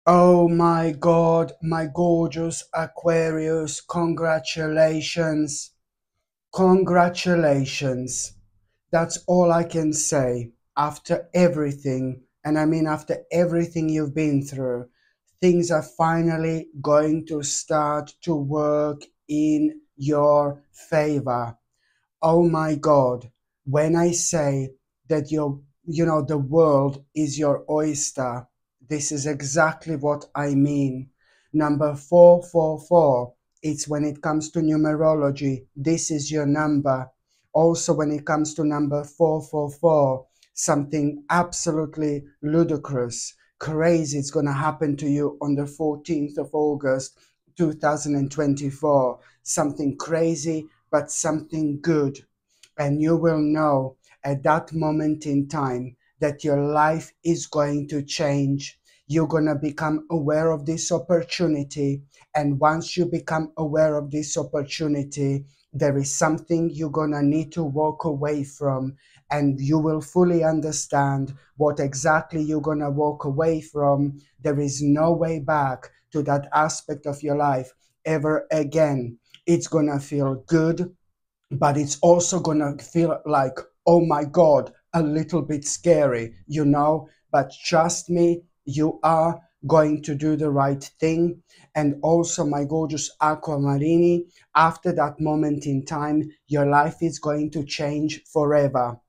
Oh my God, my gorgeous Aquarius, congratulations. Congratulations. That's all I can say. After everything, and I mean after everything you've been through, things are finally going to start to work in your favor. Oh my God, when I say that the world is your oyster, this is exactly what I mean. Number 444, it's when it comes to numerology, this is your number. Also, when it comes to number 444, something absolutely ludicrous, crazy is going to happen to you on the 14th of August, 2024. Something crazy but something good. And you will know at that moment in time that your life is going to change. You're going to become aware of this opportunity. And once you become aware of this opportunity, there is something you're going to need to walk away from. And you will fully understand what exactly you're going to walk away from. There is no way back to that aspect of your life ever again. It's going to feel good, but it's also gonna feel like, oh my God, a little bit scary. But trust me, you are going to do the right thing. And also, my gorgeous Aquamarini, after that moment in time, your life is going to change forever.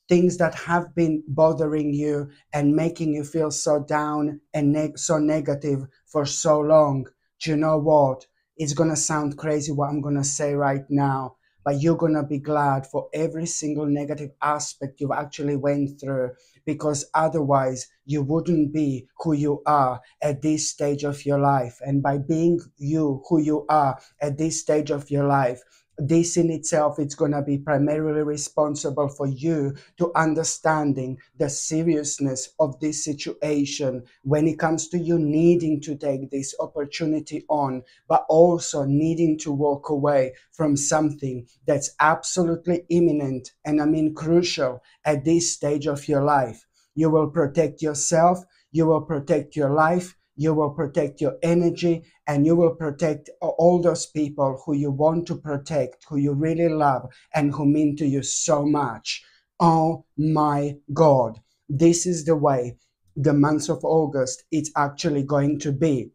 Things that have been bothering you and making you feel so down and so negative for so long, do you know what? It's gonna sound crazy what I'm gonna say right now, but you're going to be glad for every single negative aspect you've actually went through, because otherwise you wouldn't be who you are at this stage of your life. And by being you who you are at this stage of your life, this in itself is going to be primarily responsible for you to understanding the seriousness of this situation when it comes to you needing to take this opportunity on, but also needing to walk away from something that's absolutely imminent and I mean crucial at this stage of your life. You will protect yourself, you will protect your life, you will protect your energy, and you will protect all those people who you want to protect, who you really love, and who mean to you so much. Oh my God, this is the way the month of August it's actually going to be.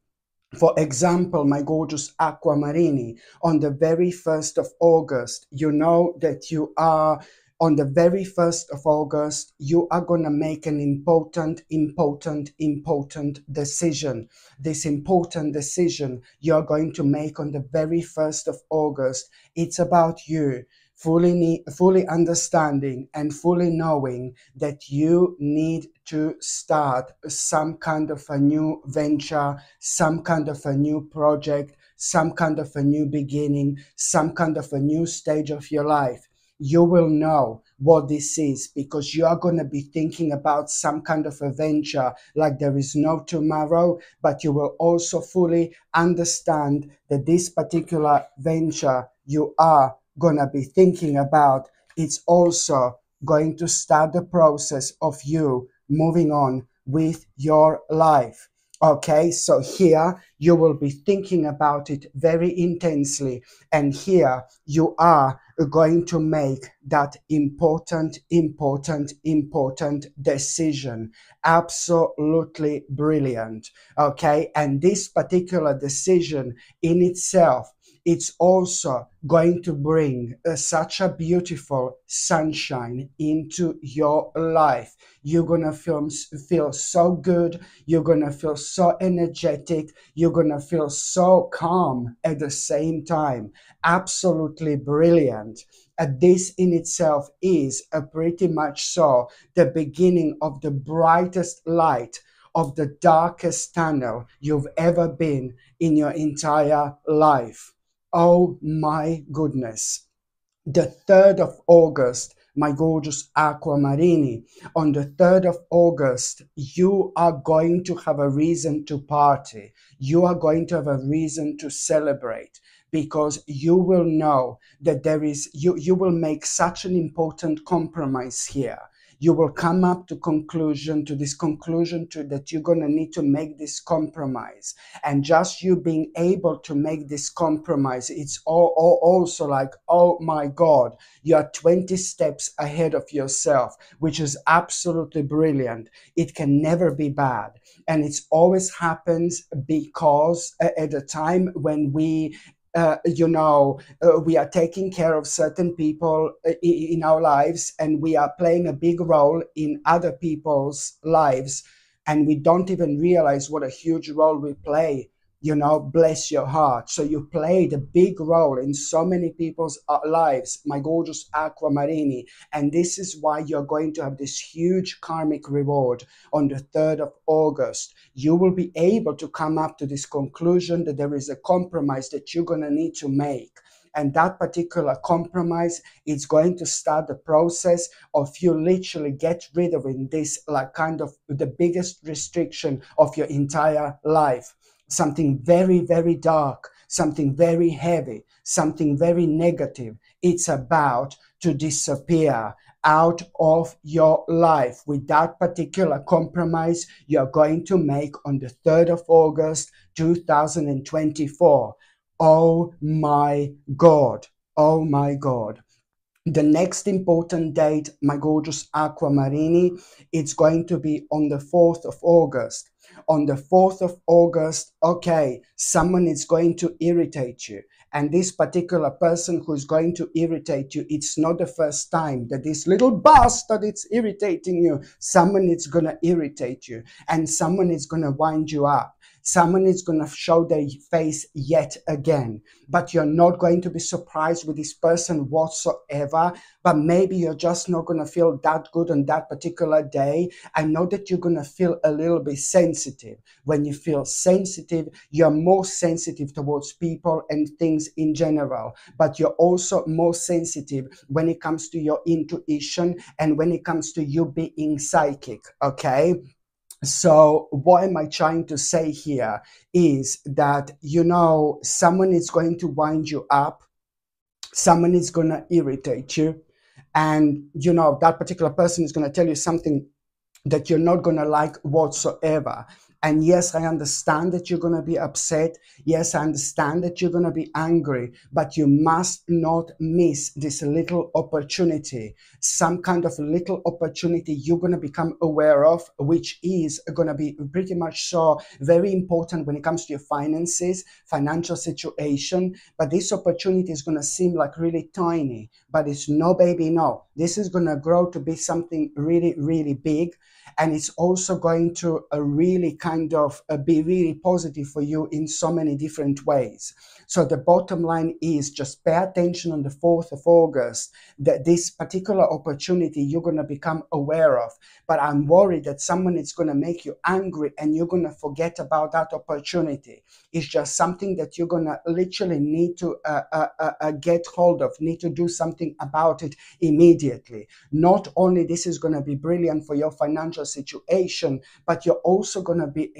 For example, my gorgeous Aquamarini, on the very 1st of August, you know that you are, on the very 1st of August, you are going to make an important decision. This important decision you're going to make on the very 1st of August, it's about you fully understanding and fully knowing that you need to start some kind of a new venture, some kind of a new project, some kind of a new beginning, some kind of a new stage of your life. You will know what this is because you are going to be thinking about some kind of a venture like there is no tomorrow, but you will also fully understand that this particular venture you are going to be thinking about, it's also going to start the process of you moving on with your life. Okay, so here you will be thinking about it very intensely, and here you are going to make that important decision. Absolutely brilliant. Okay, and this particular decision in itself, it's also going to bring such a beautiful sunshine into your life. You're going to feel so good. You're going to feel so energetic. You're going to feel so calm at the same time. Absolutely brilliant. This in itself is pretty much so the beginning of the brightest light of the darkest tunnel you've ever been in your entire life. Oh my goodness. The 3rd of August, my gorgeous Aquamarini, on the 3rd of August, you are going to have a reason to party. You are going to have a reason to celebrate because you will know that you will make such an important compromise here. You will come up to this conclusion that you're going to need to make this compromise. And just you being able to make this compromise, it's all also like, oh my God, you are 20 steps ahead of yourself, which is absolutely brilliant. It can never be bad. And it always happens because at a time when we are taking care of certain people in our lives, and we are playing a big role in other people's lives, and we don't even realize what a huge role we play. Bless your heart. So you played a big role in so many people's lives, my gorgeous Aquamarini. And this is why you're going to have this huge karmic reward on the 3rd of August. You will be able to come up to this conclusion that there is a compromise that you're going to need to make. And that particular compromise is going to start the process of you literally get rid of in this, like, kind of the biggest restriction of your entire life. Something very, very dark, something very heavy, something very negative. It's about to disappear out of your life with that particular compromise you're going to make on the 3rd of August, 2024. Oh my God. Oh my God. The next important date, my gorgeous Aquamarini, it's going to be on the 4th of August. On the 4th of August, okay, someone is going to irritate you. And this particular person who's going to irritate you, it's not the first time that this little bastard is irritating you. Someone is going to irritate you, and someone is going to wind you up. Someone is going to show their face yet again, but you're not going to be surprised with this person whatsoever. But maybe you're just not going to feel that good on that particular day. I know that you're going to feel a little bit sensitive. When you feel sensitive, you're more sensitive towards people and things in general, but you're also more sensitive when it comes to your intuition and when it comes to you being psychic, okay? So what am I trying to say here is that, someone is going to wind you up, someone is going to irritate you, and, that particular person is going to tell you something that you're not going to like whatsoever. And yes, I understand that you're going to be upset. Yes, I understand that you're going to be angry, but you must not miss this little opportunity, some kind of little opportunity you're going to become aware of, which is going to be pretty much so very important when it comes to your finances, financial situation. But this opportunity is going to seem like really tiny, but it's no, baby, no. This is going to grow to be something really, really big. And it's also going to really kind of be really positive for you in so many different ways. So the bottom line is just pay attention on the 4th of August that this particular opportunity you're going to become aware of. But I'm worried that someone is going to make you angry and you're going to forget about that opportunity. It's just something that you're going to literally need to get hold of, need to do something about it immediately. Not only this is going to be brilliant for your financial situation, but you're also going to be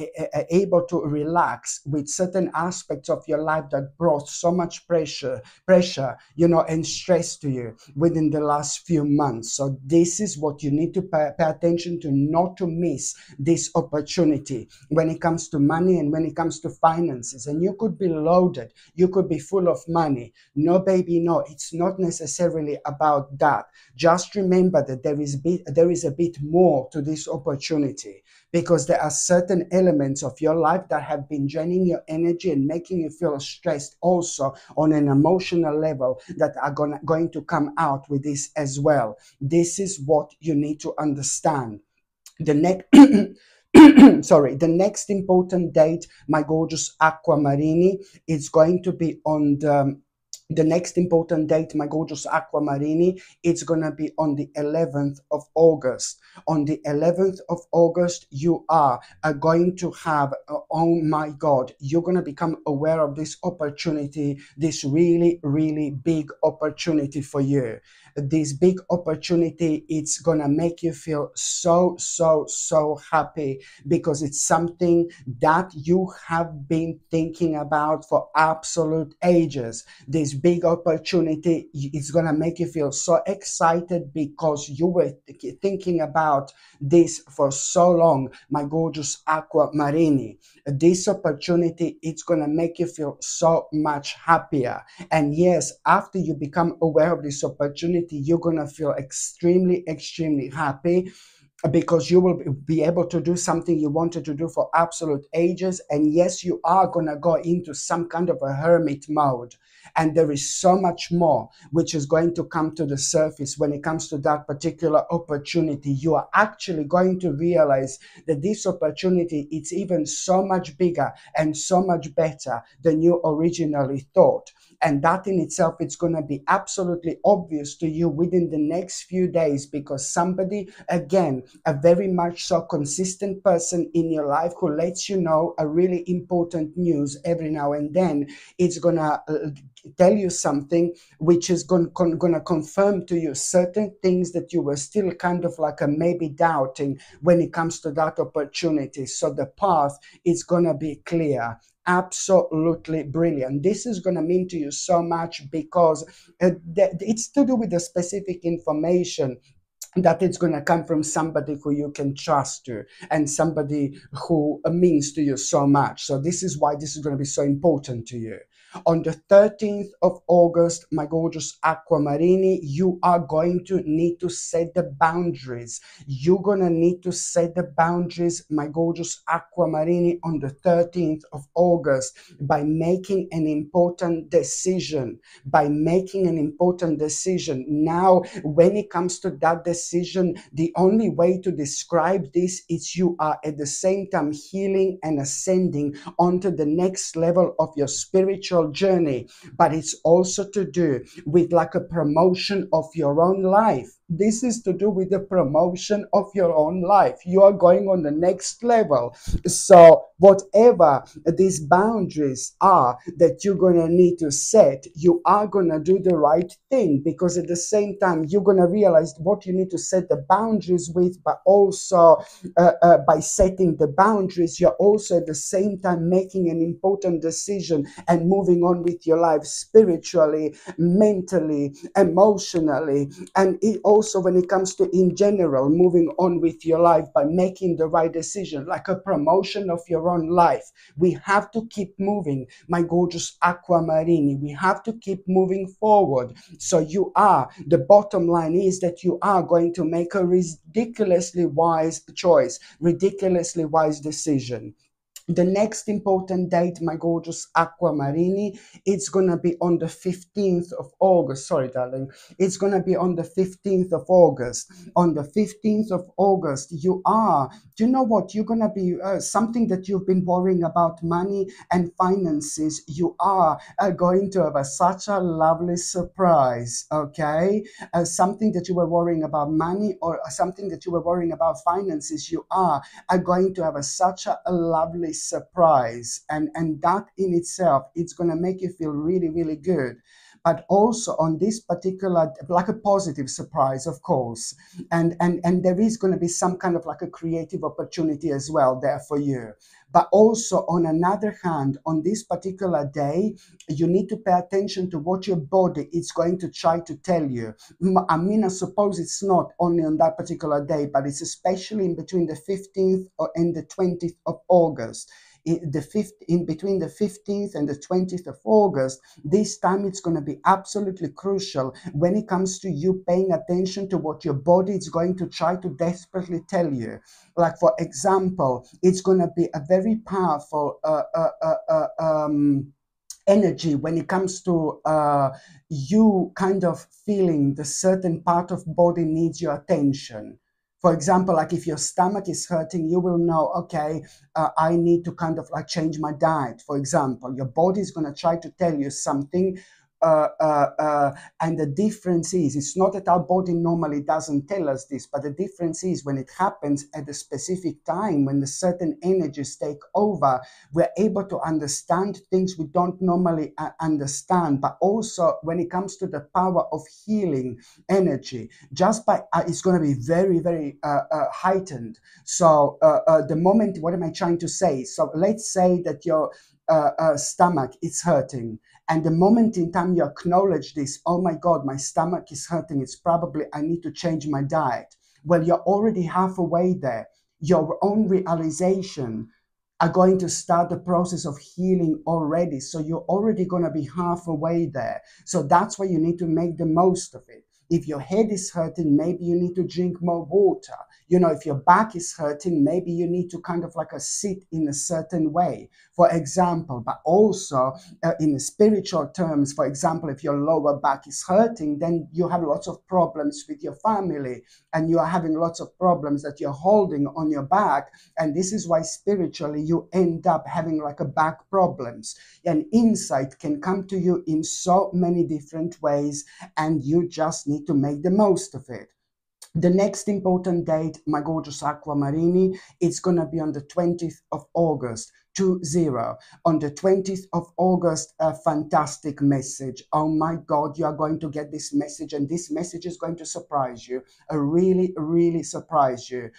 able to relax with certain aspects of your life that brought so much pressure, and stress to you within the last few months. So this is what you need to pay attention to, not to miss this opportunity when it comes to money and when it comes to finances. And you could be loaded, you could be full of money. No, baby, no, it's not necessarily about that. Just remember that there is a bit more to this opportunity, because there are certain elements of your life that have been draining your energy and making you feel stressed also on an emotional level that are going to come out with this as well. This is what you need to understand. The next the next important date, my gorgeous Aquamarini, is going to be on the next important date, my gorgeous Aquamarini, it's going to be on the 11th of August. On the 11th of August, you are going to have, oh my God, you're going to become aware of this opportunity, this really, really big opportunity for you. this big opportunity. It's gonna make you feel so happy, because it's something that you have been thinking about for absolute ages. This big opportunity is gonna make you feel so excited because you were thinking about this for so long, my gorgeous Aquamarini. This opportunity, it's gonna make you feel so much happier. And yes, after you become aware of this opportunity, you're gonna feel extremely happy, because you will be able to do something you wanted to do for absolute ages. And yes, you are going to go into some kind of a hermit mode, and there is so much more which is going to come to the surface when it comes to that particular opportunity. You are actually going to realize that this opportunity, it's even so much bigger and so much better than you originally thought. And that in itself, it's going to be absolutely obvious to you within the next few days, because somebody, again, a very much so consistent person in your life who lets you know a really important news every now and then, it's going to tell you something which is going to confirm to you certain things that you were still kind of like a maybe doubting when it comes to that opportunity. So the path is going to be clear. Absolutely brilliant. This is going to mean to you so much, because it's to do with the specific information that it's going to come from somebody who you can trust to, and somebody who means to you so much. So this is why this is going to be so important to you. On the 13th of August, my gorgeous Aquamarini, you are going to need to set the boundaries. You're going to need to set the boundaries, my gorgeous Aquamarini, on the 13th of August by making an important decision. By making an important decision. Now, when it comes to that decision, the only way to describe this is you are at the same time healing and ascending onto the next level of your spiritual journey, but it's also to do with like a promotion of your own life. This is to do with the promotion of your own life. You are going on the next level. So whatever these boundaries are that you're going to need to set, you are going to do the right thing, because at the same time, you're going to realize what you need to set the boundaries with, but also by setting the boundaries, you're also at the same time making an important decision and moving on with your life spiritually, mentally, emotionally, and it also when it comes to in general moving on with your life by making the right decision, like a promotion of your own life. We have to keep moving, my gorgeous Aquamarini. We have to keep moving forward. So the bottom line is that you are going to make a ridiculously wise choice, ridiculously wise decision. The next important date, my gorgeous Aquamarini, it's going to be on the 15th of August. Sorry, darling. It's going to be on the 15th of August. On the 15th of August, do you know what? You're going to be something that you've been worrying about, money and finances. You are going to have such a lovely surprise, okay? Something that you were worrying about money, or something that you were worrying about finances, you are going to have such a lovely surprise, and that in itself, it's going to make you feel really good. But also on this particular, like a positive surprise, of course, and there is going to be some kind of like a creative opportunity as well there for you. But also on another hand, on this particular day, you need to pay attention to what your body is going to try to tell you. I mean, I suppose it's not only on that particular day, but it's especially in between the 15th and the 20th of August. In between the 15th and the 20th of August, this time it's going to be absolutely crucial when it comes to you paying attention to what your body is going to try to desperately tell you. Like, for example, it's going to be a very powerful energy when it comes to you kind of feeling the certain part of body needs your attention. For example, like if your stomach is hurting, you will know, okay, I need to kind of like change my diet. For example, your body is going to try to tell you something and the difference is, it's not that our body normally doesn't tell us this, but the difference is when it happens at a specific time, when the certain energies take over, we're able to understand things we don't normally understand. But also when it comes to the power of healing energy, just by it's going to be very, very heightened. So the moment, what am I trying to say? So let's say that your stomach is hurting, and the moment in time you acknowledge this, oh my God, my stomach is hurting, it's probably I need to change my diet. Well, you're already halfway there. Your own realization are going to start the process of healing already. So you're already going to be halfway there. So that's why you need to make the most of it. If your head is hurting, maybe you need to drink more water. If your back is hurting, maybe you need to kind of like sit in a certain way, for example. But also in spiritual terms, for example, if your lower back is hurting, then you have lots of problems with your family, and you are having lots of problems that you're holding on your back. And this is why spiritually you end up having like a back problems. And insight can come to you in so many different ways, and you just need to make the most of it. The next important date, my gorgeous Aquamarini, it's going to be on the 20th of August, 20. On the 20th of August, a fantastic message. Oh my God, you are going to get this message, and this message is going to surprise you. Really, really surprise you.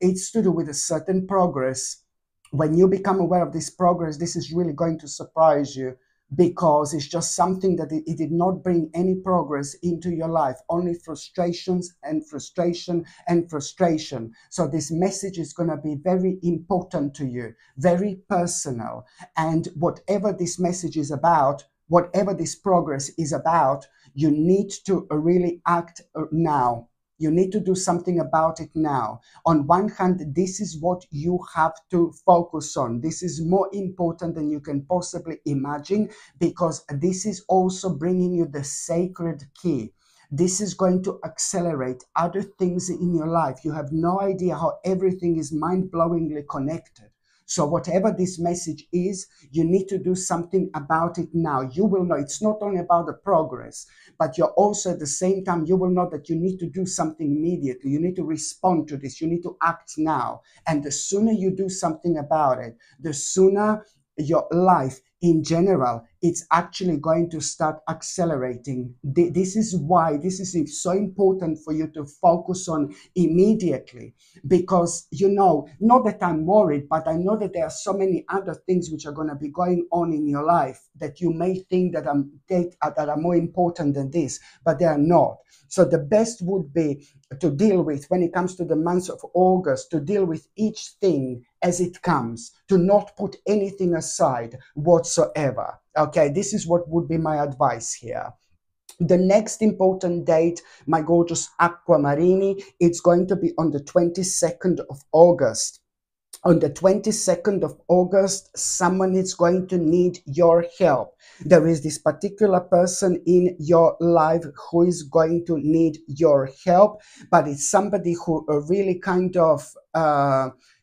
It's to do with a certain progress. When you become aware of this progress, this is really going to surprise you, because it's just something that it did not bring any progress into your life, only frustrations and frustration and frustration. So this message is going to be very important to you, very personal. And whatever this message is about, whatever this progress is about, you need to really act now. You need to do something about it now. On one hand, this is what you have to focus on. This is more important than you can possibly imagine, because this is also bringing you the sacred key. This is going to accelerate other things in your life. You have no idea how everything is mind-blowingly connected. So whatever this message is, you need to do something about it now. You will know it's not only about the progress, but you're also at the same time, you will know that you need to do something immediately. You need to respond to this. You need to act now. And the sooner you do something about it, the sooner your life in general, it's actually going to start accelerating. This is why this is so important for you to focus on immediately, because not that I'm worried, but I know that there are so many other things which are going to be going on in your life that you may think that are more important than this, but they are not. So the best would be to deal with, when it comes to the month of August, to deal with each thing as it comes, to not put anything aside whatsoever. Okay, this is what would be my advice here. The next important date, my gorgeous Aquamarini, it's going to be on the 22nd of August. On the 22nd of August, someone is going to need your help. There is this particular person in your life who is going to need your help, but it's somebody who really kind of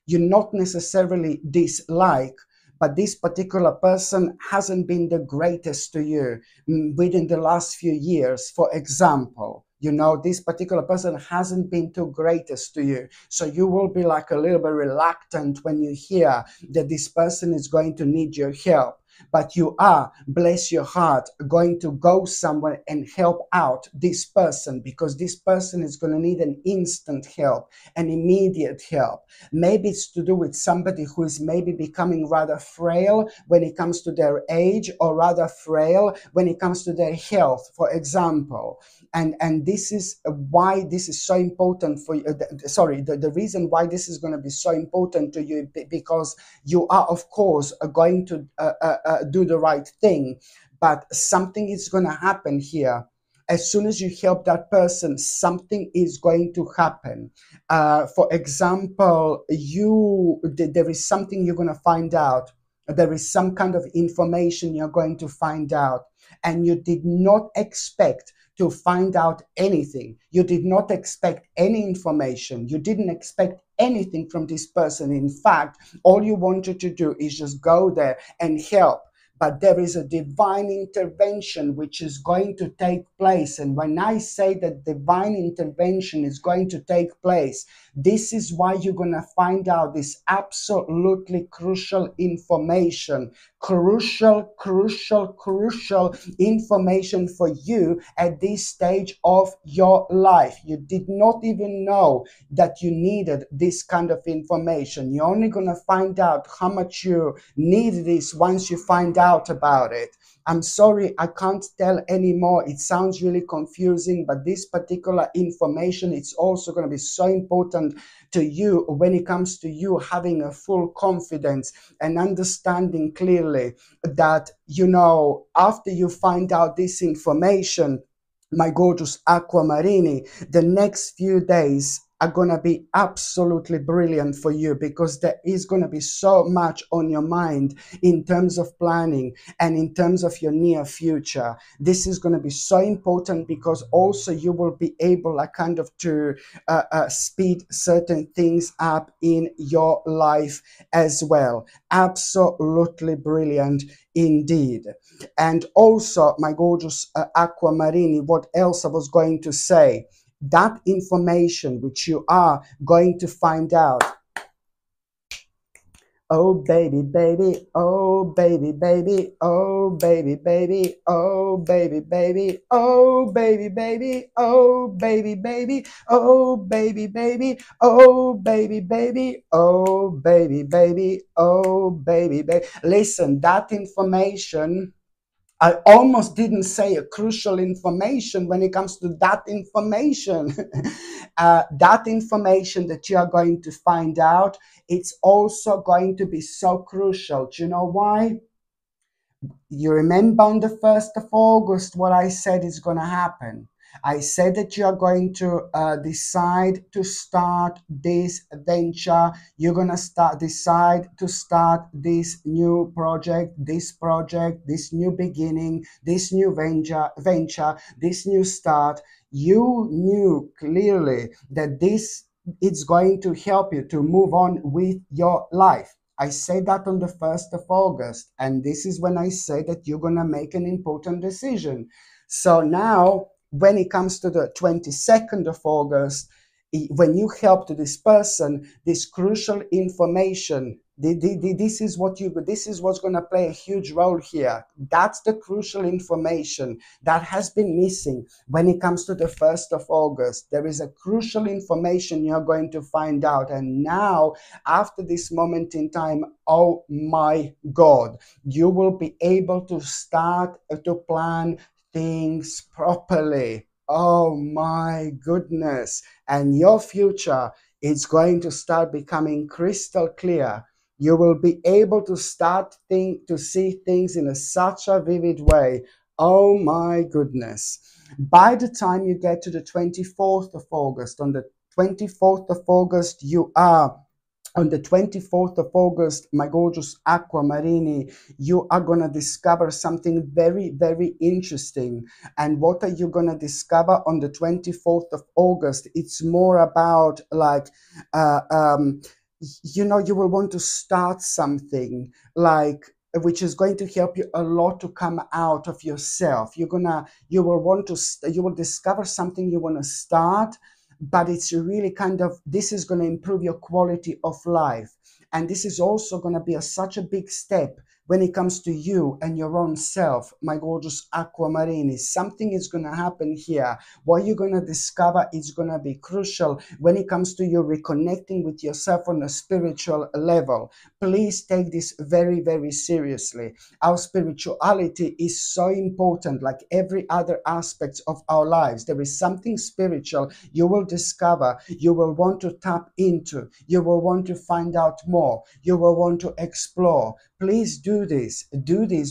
you not necessarily dislike, but this particular person hasn't been the greatest to you within the last few years, for example. This particular person hasn't been too greatest to you. So you will be like a little bit reluctant when you hear that this person is going to need your help. But you are, bless your heart, going to go somewhere and help out this person, because this person is going to need an instant help, an immediate help. Maybe it's to do with somebody who is maybe becoming rather frail when it comes to their age, or rather frail when it comes to their health, for example. And this is why this is so important for you. The reason why this is going to be so important to you, because you are, of course, going to do the right thing, but something is going to happen here. As soon as you help that person, something is going to happen. For example, there is something you're going to find out. There is some kind of information you're going to find out, and you did not expect to find out anything. You did not expect any information. You didn't expect anything from this person. In fact, all you wanted to do is just go there and help. but there is a divine intervention which is going to take place. And when I say that divine intervention is going to take place, this is why you're going to find out this absolutely crucial information. Crucial information for you at this stage of your life. You did not even know that you needed this kind of information. You're only going to find out how much you need this once you find out about it. I'm sorry, I can't tell anymore. It sounds really confusing, but this particular information, it's also going to be so important to you when it comes to you having a full confidence and understanding clearly that, you know, after you find out this information, my gorgeous Aquamarini, the next few days are going to be absolutely brilliant for you, because there is going to be so much on your mind in terms of planning and in terms of your near future. This is going to be so important, because also you will be able like kind of to speed certain things up in your life as well. Absolutely brilliant indeed. And also, my gorgeous Aquamarini, what else I was going to say? That information which you are going to find out. Oh baby, baby, oh baby, baby, oh baby, baby, oh baby, baby, oh baby, baby, oh baby, baby, oh baby, baby, oh baby, baby, oh baby, baby, oh baby, baby. Listen, that information, I almost didn't say a crucial information when it comes to that information. That information that you are going to find out, it's also going to be so crucial. Do you know why? You remember on the 1st of August what I said is going to happen. I said that you are going to decide to start this venture. You're going to decide to start this new project, this new beginning, this new venture, this new start. You knew clearly that this it's going to help you to move on with your life. I said that on the 1st of August, and this is when I say that you're going to make an important decision. So now, when it comes to the 22nd of August, when you help to this person, this crucial information, this is what's going to play a huge role here. That's the crucial information that has been missing when it comes to the 1st of August. There is a crucial information you're going to find out. And now, after this moment in time, oh my God, you will be able to start to plan things properly. Oh my goodness. And your future is going to start becoming crystal clear. You will be able to start to see things in such a vivid way. Oh my goodness. By the time you get to the 24th of August, on the 24th of August, on the 24th of August, my gorgeous Aquamarini, you are going to discover something very, very interesting. And what are you going to discover on the 24th of August? It's more about like, you know, you will want to start something like, which is going to help you a lot to come out of yourself. You will discover something you want to start, but it's really kind of, this is going to improve your quality of life. And this is also going to be such a big step when it comes to you and your own self, my gorgeous Aquamarini. Something is going to happen here. What you're going to discover is going to be crucial when it comes to you reconnecting with yourself on a spiritual level. Please take this very, very seriously. Our spirituality is so important, like every other aspect of our lives. There is something spiritual you will discover, you will want to tap into, you will want to find out more, you will want to explore. Please do this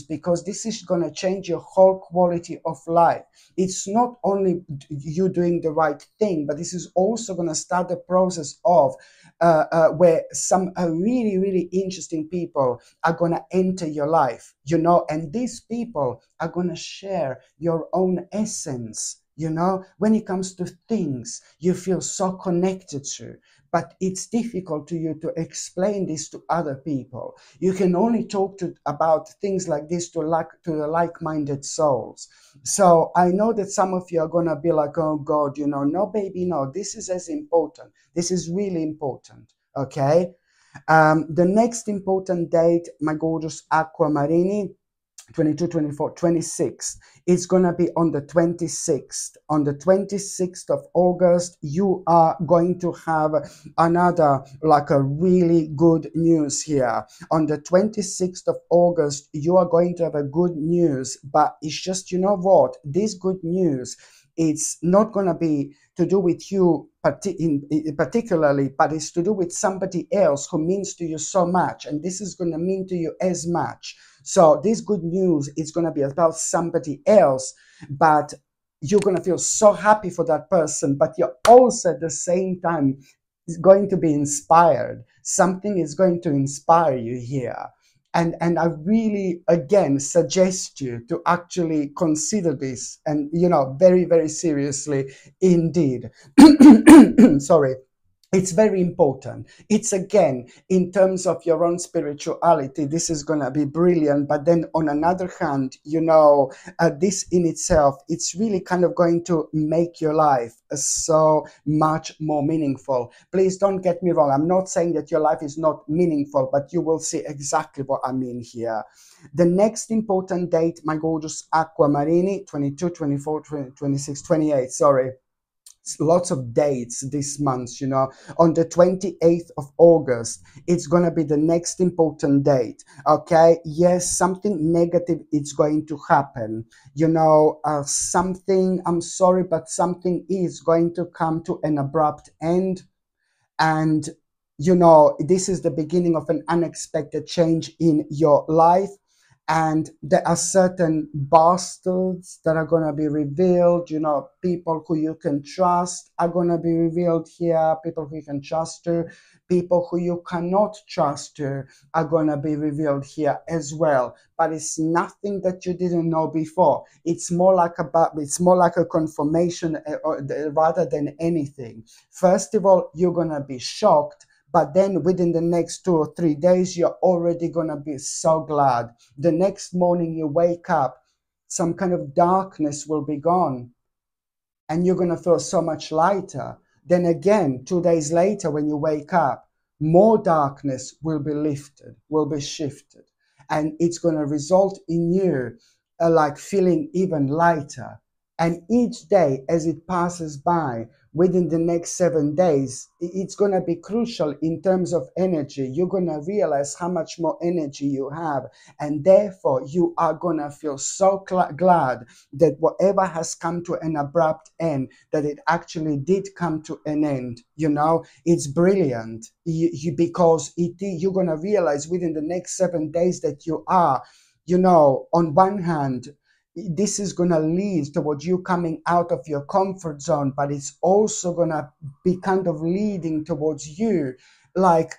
because this is going to change your whole quality of life. It's not only you doing the right thing, but this is also going to start the process of where some really, really interesting people are going to enter your life, you know, and these people are going to share your own essence. You know, when it comes to things you feel so connected to, but it's difficult to you to explain this to other people. You can only talk about things like this to the like-minded souls. So I know that some of you are going to be like, oh God, no, baby, no, this is as important. This is really important. Okay. The next important date, my gorgeous Aquamarini, 22, 24, 26. It's going to be on the 26th. On the 26th of August, you are going to have another, like a really good news here. On the 26th of August, you are going to have a good news, but it's just, you know what? This good news, it's not going to be to do with you particularly, but it's to do with somebody else who means to you so much, and this is going to mean to you as much. So this good news is going to be about somebody else, but you're going to feel so happy for that person, but you're also at the same time going to be inspired. Something is going to inspire you here. And I really, again, suggest you to actually consider this and, very, very seriously indeed. Sorry. It's very important. It's, again, in terms of your own spirituality, this is going to be brilliant. But then on another hand, this in itself, it's really kind of going to make your life so much more meaningful. Please don't get me wrong. I'm not saying that your life is not meaningful, but you will see exactly what I mean here. The next important date, my gorgeous Aquamarini, 22, 24, 26, 28, sorry. Lots of dates this month, on the 28th of August, it's going to be the next important date. Okay, yes, something negative is going to happen, something, I'm sorry, but something is going to come to an abrupt end. And this is the beginning of an unexpected change in your life. And there are certain bastards that are going to be revealed. People who you can trust are going to be revealed here. People who you can trust to. People who you cannot trust to are going to be revealed here as well. But it's nothing that you didn't know before. It's more like a confirmation rather than anything. First of all, you're going to be shocked. But then within the next 2 or 3 days, you're already going to be so glad. The next morning you wake up, some kind of darkness will be gone. And you're going to feel so much lighter. Then again, 2 days later, when you wake up, more darkness will be lifted, will be shifted. And it's going to result in you like feeling even lighter. And each day as it passes by, within the next 7 days, it's going to be crucial in terms of energy. You're going to realize how much more energy you have. And therefore, you are going to feel so glad that whatever has come to an abrupt end, that it actually did come to an end. It's brilliant. Because you're going to realize within the next 7 days that you are, on one hand, this is going to lead towards you coming out of your comfort zone, but it's also going to be kind of leading towards you, like,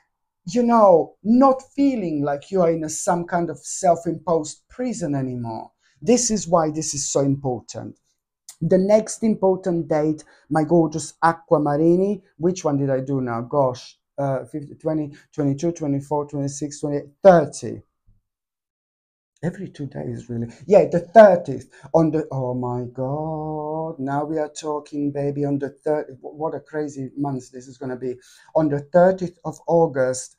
not feeling like you are in some kind of self-imposed prison anymore. This is why this is so important. The next important date, my gorgeous Aquamarini, which one did I do now? Gosh, 50, 20, 22, 24, 26, 28, 30. Every 2 days, really. Yeah, the 30th. Oh my God. Now we are talking, baby, on the 30th. What a crazy month this is going to be. On the 30th of August,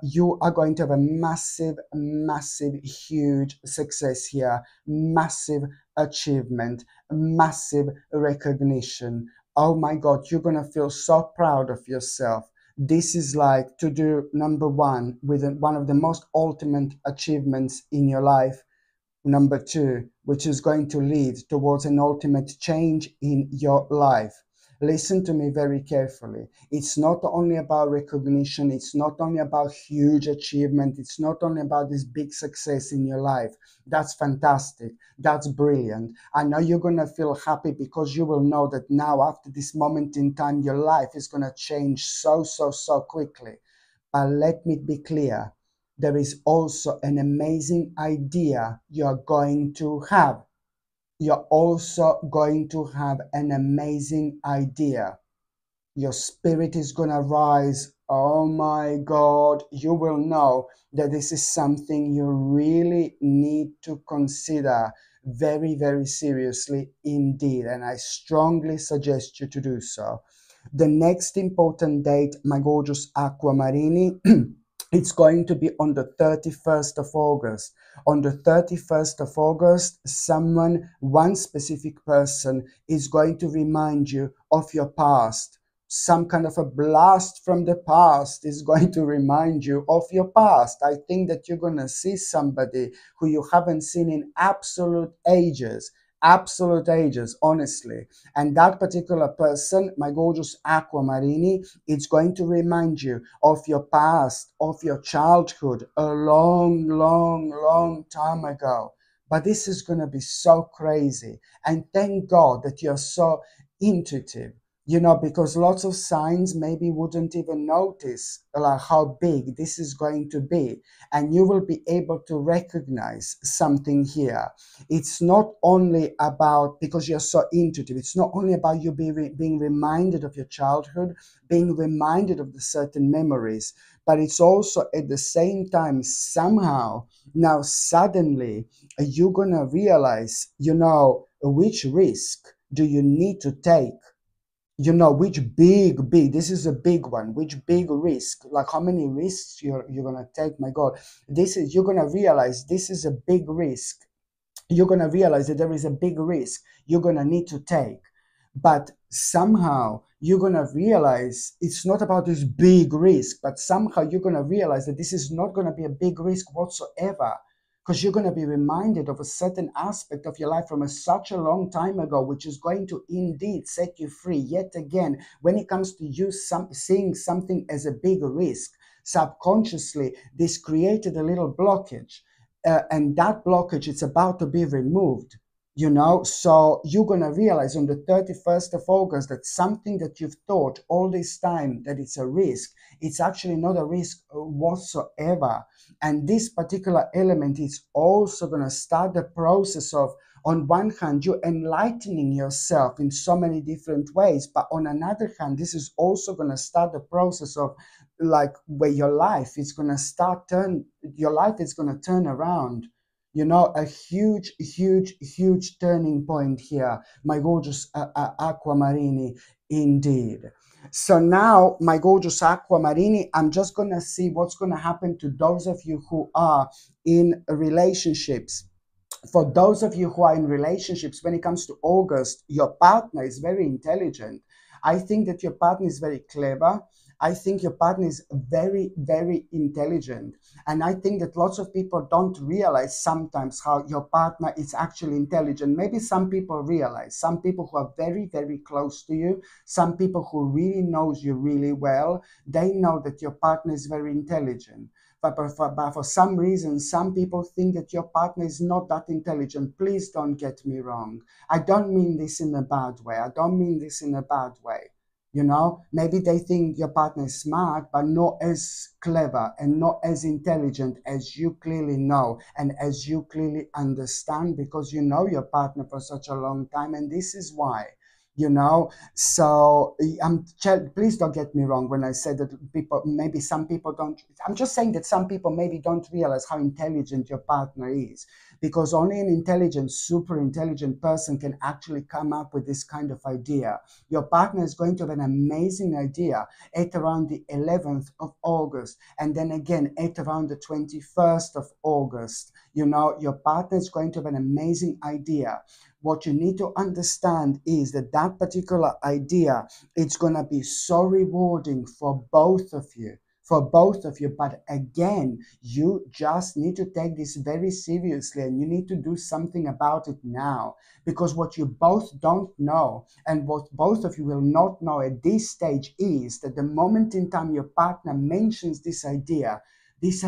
you are going to have a massive, massive, huge success here. Massive achievement. Massive recognition. Oh my God, you're going to feel so proud of yourself. This is like to do number one with one of the most ultimate achievements in your life. Number two, which is going to lead towards an ultimate change in your life. Listen to me very carefully. It's not only about recognition. It's not only about huge achievement. It's not only about this big success in your life. That's fantastic. That's brilliant. I know you're going to feel happy because you will know that now, after this moment in time, your life is going to change so quickly. But let me be clear. There is also an amazing idea you're going to have. You're also going to have an amazing idea. your spirit is going to rise. Oh my God, you will know that this is something you really need to consider very, very seriously indeed. And I strongly suggest you to do so. The next important date, my gorgeous Aquamarini, it's going to be on the 31st of August. On the 31st of August, one specific person is going to remind you of your past. Some kind of a blast from the past is going to remind you of your past. I think that you're going to see somebody who you haven't seen in absolute ages, honestly. And that particular person, my gorgeous Aquamarini, it's going to remind you of your past, of your childhood, a long, long, long time ago. But this is going to be so crazy. And thank God that you're so intuitive, because lots of signs maybe wouldn't even notice like how big this is going to be. And you will be able to recognize something here. It's not only about, because you're so intuitive, it's not only about you being reminded of your childhood, being reminded of the certain memories, but it's also at the same time somehow now suddenly you're gonna realize, which risk do you need to take, which big, this is a big one, which big risk, like how many risks you're gonna take. My God, you're gonna realize this is a big risk. You're gonna realize that there is a big risk you're gonna need to take. But somehow you're gonna realize it's not about this big risk, but somehow you're gonna realize that this is not gonna be a big risk whatsoever, because you're going to be reminded of a certain aspect of your life from such a long time ago, which is going to indeed set you free. Yet again, when it comes to you seeing something as a big risk, subconsciously, this created a little blockage. And that blockage is about to be removed. So you're going to realize on the 31st of August that something that you've thought all this time that it's a risk, it's actually not a risk whatsoever. And this particular element is also going to start the process of, on one hand, you're enlightening yourself in so many different ways, but on another hand, this is also going to start the process of, like, where your life is going to turn around. A huge turning point here, my gorgeous Aquamarini, indeed. So now, my gorgeous Aquamarini, I'm just going to see what's going to happen to those of you who are in relationships. For those of you who are in relationships, when it comes to August, your partner is very intelligent. I think that your partner is very clever. I think your partner is very, very intelligent. And I think that lots of people don't realize sometimes how your partner is actually intelligent. Maybe some people realize, some people who are very, very close to you, some people who really knows you really well, they know that your partner is very intelligent. But for some reason, some people think that your partner is not that intelligent. Please don't get me wrong. I don't mean this in a bad way. Maybe they think your partner is smart, but not as clever and not as intelligent as you clearly know and as you clearly understand, because you know your partner for such a long time. And this is why. So please don't get me wrong when I say that maybe some people don't. I'm just saying that some people maybe don't realize how intelligent your partner is, because only an intelligent, super intelligent person can actually come up with this kind of idea. Your partner is going to have an amazing idea at around the 11th of August, and then again at around the 21st of August. Your partner is going to have an amazing idea. What you need to understand is that that particular idea, it's going to be so rewarding for both of you. But again, you just need to take this very seriously, and you need to do something about it now, because what you both don't know and what both of you will not know at this stage is that the moment in time your partner mentions this idea, it's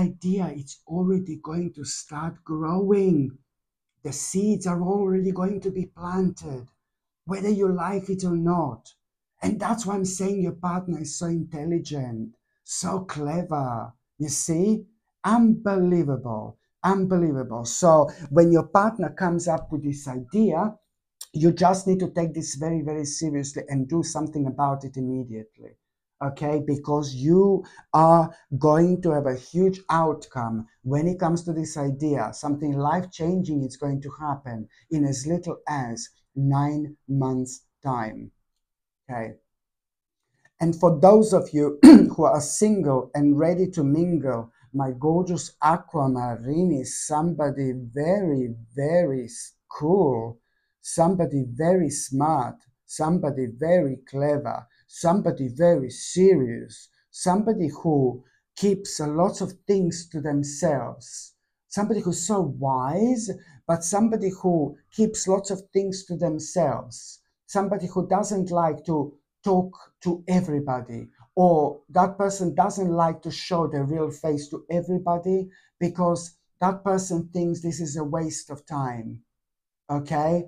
already going to start growing. The seeds are already going to be planted, whether you like it or not. And that's why I'm saying your partner is so intelligent, so clever. You see? Unbelievable. So when your partner comes up with this idea, You just need to take this very, very seriously and do something about it immediately. Okay, because you are going to have a huge outcome when it comes to this idea. Something life changing is going to happen in as little as 9 months' time. Okay. And for those of you who are single and ready to mingle, my gorgeous aquamarine is somebody very, very cool, somebody very smart, somebody very clever, somebody very serious, somebody who keeps a lot of things to themselves, somebody who's so wise, but somebody who keeps lots of things to themselves, somebody who doesn't like to talk to everybody, or that person doesn't like to show their real face to everybody because that person thinks this is a waste of time. Okay,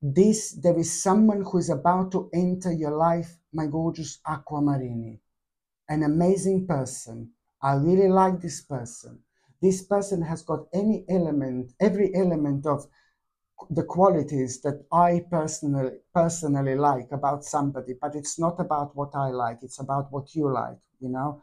there is someone who is about to enter your life, my gorgeous aquamarini, an amazing person. I really like this person. This person has got every element of the qualities that I personally like about somebody, but it's not about what I like, it's about what you like, you know.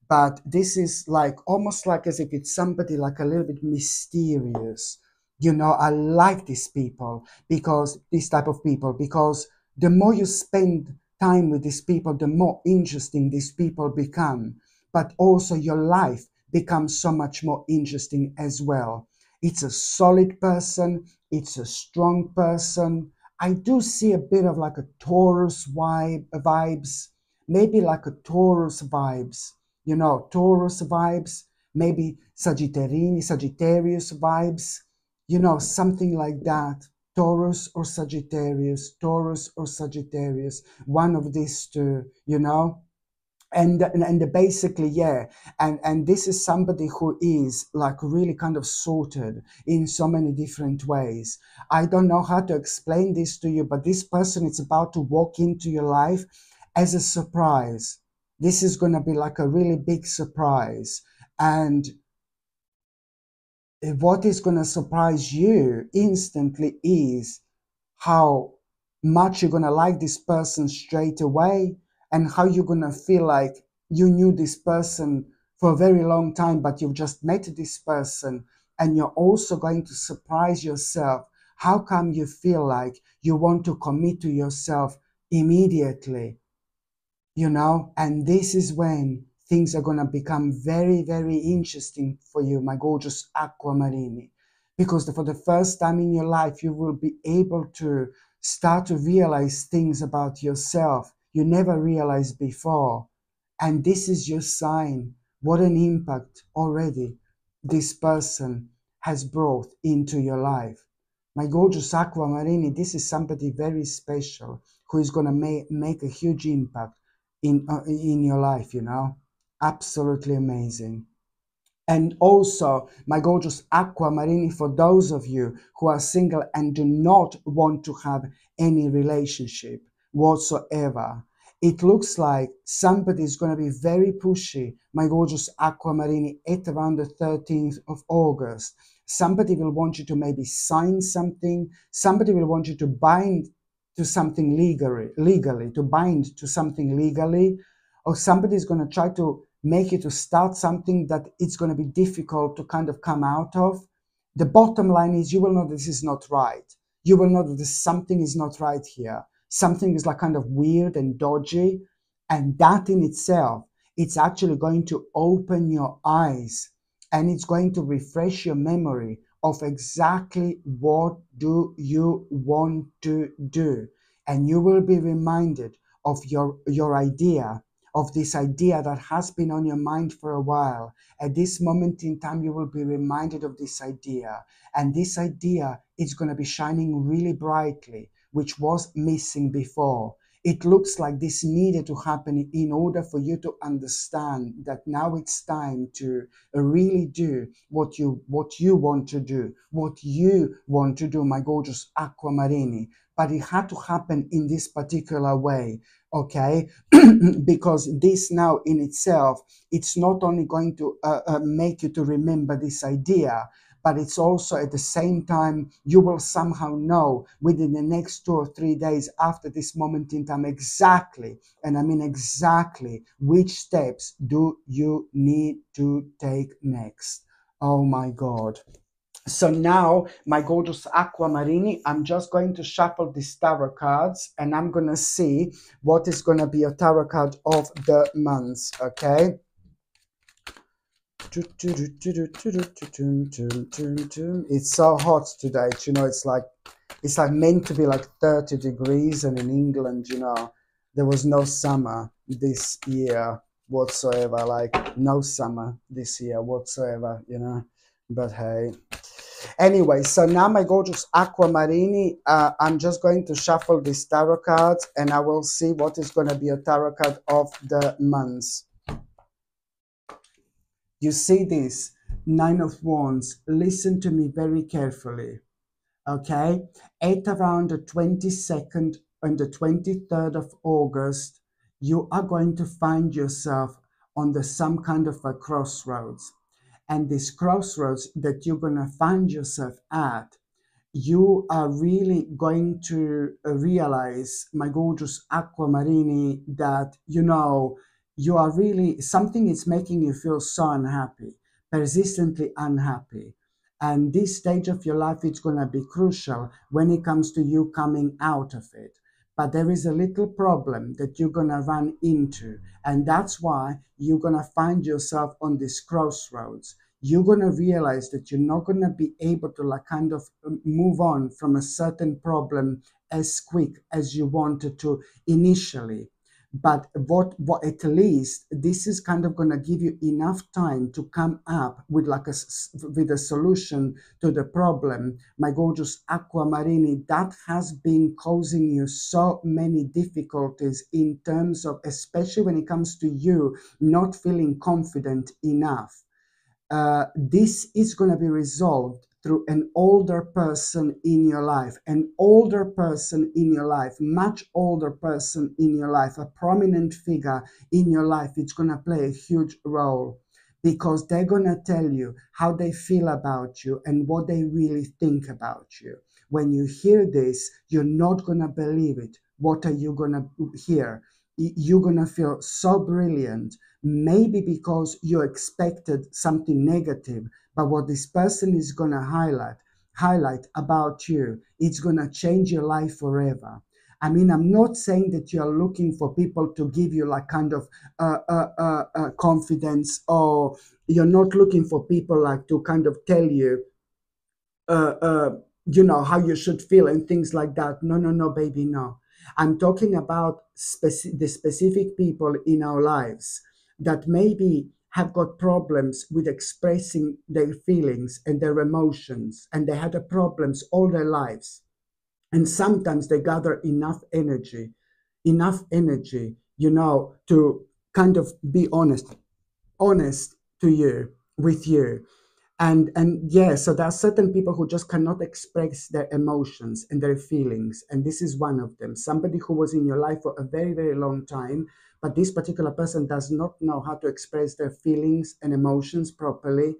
But this is like almost like as if it's somebody like a little bit mysterious. You know, I like these people, because this type of people, because the more you spend time with these people, the more interesting these people become. But also your life becomes so much more interesting as well. It's a solid person, it's a strong person. I do see a bit of like a Taurus vibes, maybe like a Taurus vibes, you know, Taurus vibes, maybe Sagittarius vibes, you know, something like that. Taurus or Sagittarius, Taurus or Sagittarius, one of these two, you know. And basically, yeah, and this is somebody who is like really kind of sorted in so many different ways. I don't know how to explain this to you, but this person is about to walk into your life as a surprise. This is going to be like a really big surprise. And what is going to surprise you instantly is how much you're going to like this person straight away, and how you're going to feel like you knew this person for a very long time, but you've just met this person. And you're also going to surprise yourself how come you feel like you want to commit to yourself immediately, you know. And this is when things are going to become very, very interesting for you, my gorgeous aquamarini, because for the first time in your life you will be able to start to realize things about yourself you never realized before. And this is your sign. What an impact already this person has brought into your life, my gorgeous aquamarini. This is somebody very special who is going to make a huge impact in your life, you know. Absolutely amazing. And also, my gorgeous aquamarini, for those of you who are single and do not want to have any relationship whatsoever, it looks like somebody is going to be very pushy, my gorgeous aquamarini, at around the 13th of August. Somebody will want you to maybe sign something. Somebody will want you to bind to something legally, to bind to something legally. Or somebody is going to try to make you to start something that it's going to be difficult to kind of come out of. The bottom line is you will know this is not right. You will know that this something is not right here. Something is like kind of weird and dodgy. And that in itself, it's actually going to open your eyes, and it's going to refresh your memory of exactly what do you want to do. And you will be reminded of your idea, of this idea that has been on your mind for a while. At this moment in time, you will be reminded of this idea. And this idea is going to be shining really brightly, which was missing before. It looks like this needed to happen in order for you to understand that now it's time to really do what you want to do, my gorgeous aquamarini. But it had to happen in this particular way, okay? Because this now in itself, it's not only going to make you to remember this idea, but it's also at the same time, you will somehow know within the next 2 or 3 days after this moment in time exactly, and I mean exactly, which steps do you need to take next. Oh my God. So now, my gorgeous aquamarini, I'm just going to shuffle these tarot cards and I'm going to see what is going to be a tarot card of the month, okay? It's so hot today, you know, it's like meant to be like 30 degrees, and in England, you know, there was no summer this year whatsoever, like no summer this year whatsoever, you know, but hey. Anyway, so now my gorgeous aquamarini, I'm just going to shuffle these tarot cards and I will see what is going to be a tarot card of the month. You see this Nine of Wands. Listen to me very carefully, okay? At around the 22nd and the 23rd of August, you are going to find yourself on some kind of a crossroads. And this crossroads that you're going to find yourself at, you are really going to realize, my gorgeous aquamarini, that, you know, you are really, something is making you feel so unhappy, persistently unhappy. And this stage of your life is going to be crucial when it comes to you coming out of it. But there is a little problem that you're going to run into. And that's why you're going to find yourself on this crossroads. You're going to realize that you're not going to be able to like kind of move on from a certain problem as quick as you wanted to initially. But what at least this is kind of going to give you enough time to come up with like with a solution to the problem, my gorgeous aquamarini, that has been causing you so many difficulties in terms of, especially when it comes to you not feeling confident enough. This is going to be resolved through an older person in your life, much older person in your life, a prominent figure in your life. It's going to play a huge role because they're going to tell you how they feel about you and what they really think about you. When you hear this, you're not going to believe it. What are you going to hear? You're going to feel so brilliant. Maybe because you expected something negative, but what this person is going to highlight about you, it's going to change your life forever. I mean, I'm not saying that you're looking for people to give you like kind of confidence, or you're not looking for people like to kind of tell you, uh, uh, you know, how you should feel and things like that. No, no, no, baby, no. I'm talking about the specific people in our lives that maybe have got problems with expressing their feelings and their emotions, and they had problems all their lives. And sometimes they gather enough energy, you know, to kind of be honest to you, with you. And yeah, so there are certain people who just cannot express their emotions and their feelings, and this is one of them. Somebody who was in your life for a very, very long time, but this particular person does not know how to express their feelings and emotions properly.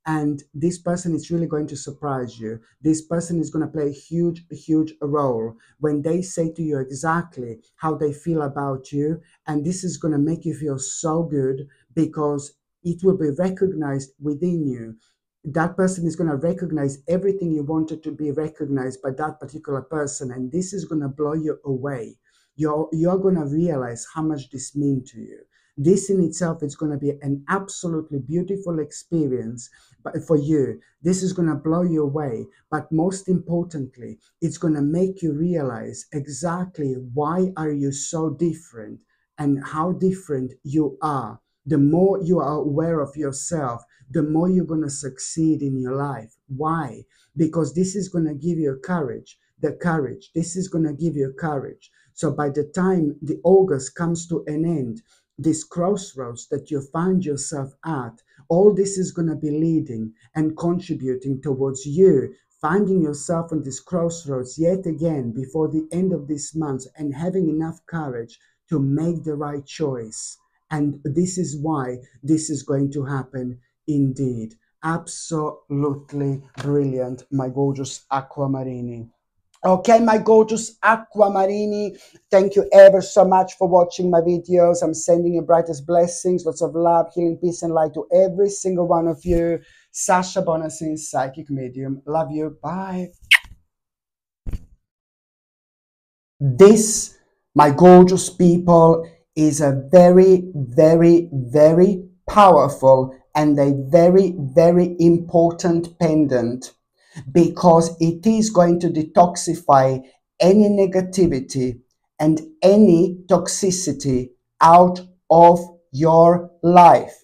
And this person is really going to surprise you. This person is going to play a huge role when they say to you exactly how they feel about you. And this is going to make you feel so good because it will be recognized within you. That person is going to recognize everything you wanted to be recognized by that particular person, and this is going to blow you away. You're going to realize how much this means to you. This in itself is going to be an absolutely beautiful experience, but for you, this is going to blow you away. But most importantly, it's going to make you realize exactly why are you so different and how different you are. The more you are aware of yourself, the more you're going to succeed in your life. Why? Because this is going to give you courage. This is going to give you courage. So by the time the August comes to an end, this crossroads that you find yourself at, all this is going to be leading and contributing towards you finding yourself on this crossroads yet again before the end of this month and having enough courage to make the right choice. And this is why this is going to happen indeed. Absolutely brilliant, my gorgeous aquamarini. Okay, my gorgeous aquamarini, thank you ever so much for watching my videos. I'm sending you brightest blessings, lots of love, healing, peace, and light to every single one of you. Sasha Bonasin, Psychic Medium. Love you. Bye. This, my gorgeous people, is a very, very, very powerful and a very, very important pendant, because it is going to detoxify any negativity and any toxicity out of your life.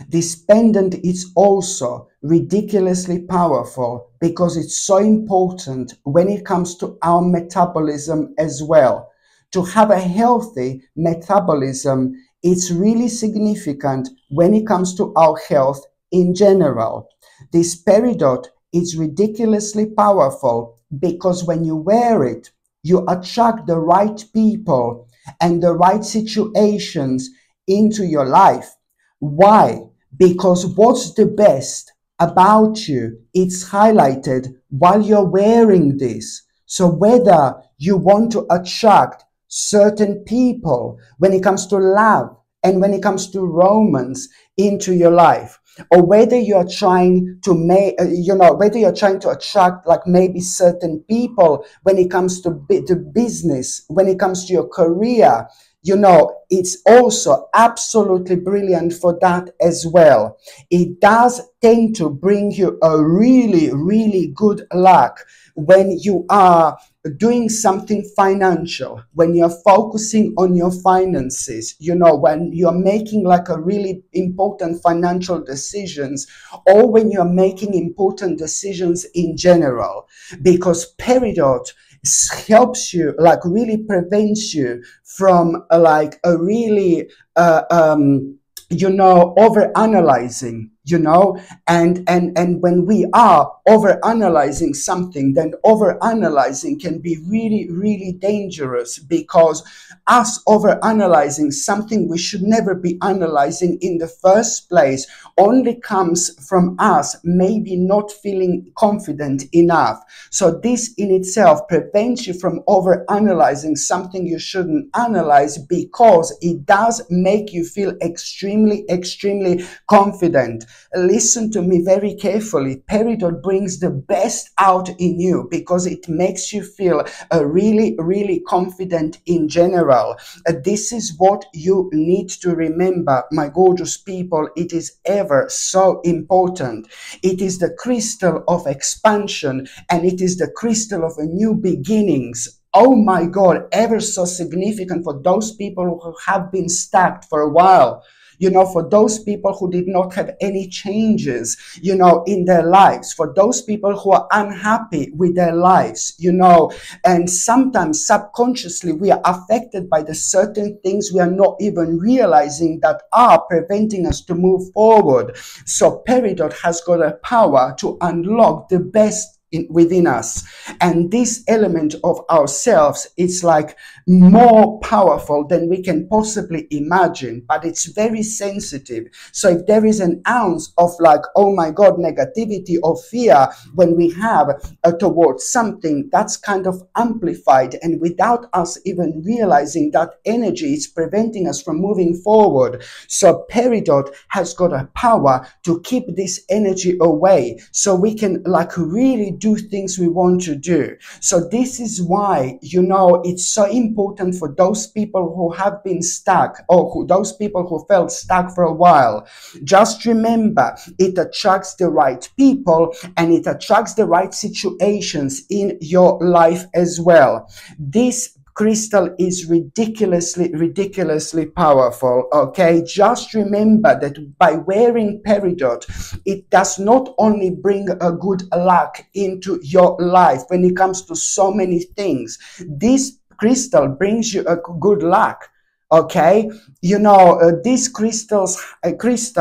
This pendant is also ridiculously powerful because it's so important when it comes to our metabolism as well. To have a healthy metabolism, it's really significant when it comes to our health in general. This peridot is ridiculously powerful because when you wear it, you attract the right people and the right situations into your life. Why? Because what's the best about you, it's highlighted while you're wearing this. So whether you want to attract certain people when it comes to love and when it comes to romance into your life, or whether you're trying to make, whether you're trying to attract like maybe certain people when it comes to business, when it comes to your career, it's also absolutely brilliant for that as well. It does tend to bring you a really, really good luck when you are doing something financial, when you're focusing on your finances, when you're making like a really important financial decisions, or when you're making important decisions in general, because peridot helps you, like really prevents you from like a really over analyzing, and when we are over analyzing something, then over analyzing can be really, really dangerous, because us over analyzing something we should never be analyzing in the first place only comes from us maybe not feeling confident enough. So this in itself prevents you from over analyzing something you shouldn't analyze, because it does make you feel extremely, extremely confident. Listen to me very carefully. Peridot brings the best out in you because it makes you feel really, really confident in general. This is what you need to remember, my gorgeous people. It is ever so important. It is the crystal of expansion, and it is the crystal of a new beginnings. Oh my God, ever so significant for those people who have been stuck for a while. For those people who did not have any changes, in their lives, for those people who are unhappy with their lives, and sometimes subconsciously we are affected by the certain things we are not even realizing that are preventing us to move forward. So peridot has got a power to unlock the best within us, and this element of ourselves, it's like more powerful than we can possibly imagine, but it's very sensitive. So if there is an ounce of like, oh my God, negativity or fear when we have towards something, that's kind of amplified, and without us even realizing, that energy is preventing us from moving forward. So peridot has got a power to keep this energy away, so we can like really do things we want to do. So this is why, it's so important for those people who have been stuck, or those people who felt stuck for a while. Just remember, it attracts the right people and it attracts the right situations in your life as well. This crystal is ridiculously, ridiculously powerful. Okay, just remember that by wearing peridot, it does not only bring a good luck into your life when it comes to so many things. This crystal brings you a good luck. Okay, you know, this crystal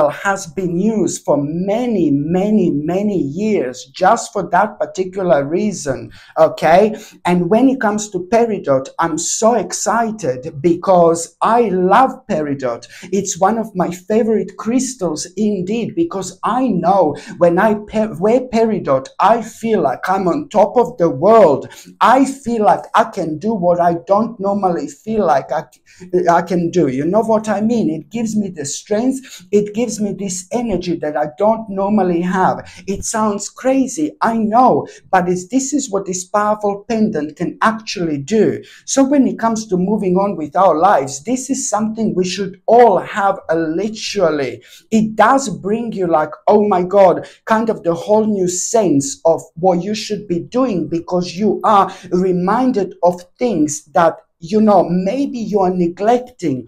has been used for many years just for that particular reason. Okay, and when it comes to peridot, I'm so excited because I love peridot. It's one of my favorite crystals indeed, because I know when I wear peridot, I feel like I'm on top of the world. I feel like I can do what I don't normally feel like I can do. You know what I mean? It gives me the strength. It gives me this energy that I don't normally have. It sounds crazy, I know, but this is what this powerful pendant can actually do. So when it comes to moving on with our lives, this is something we should all have literally. It does bring you like, oh my God, kind of the whole new sense of what you should be doing, because you are reminded of things that, you know, maybe you are neglecting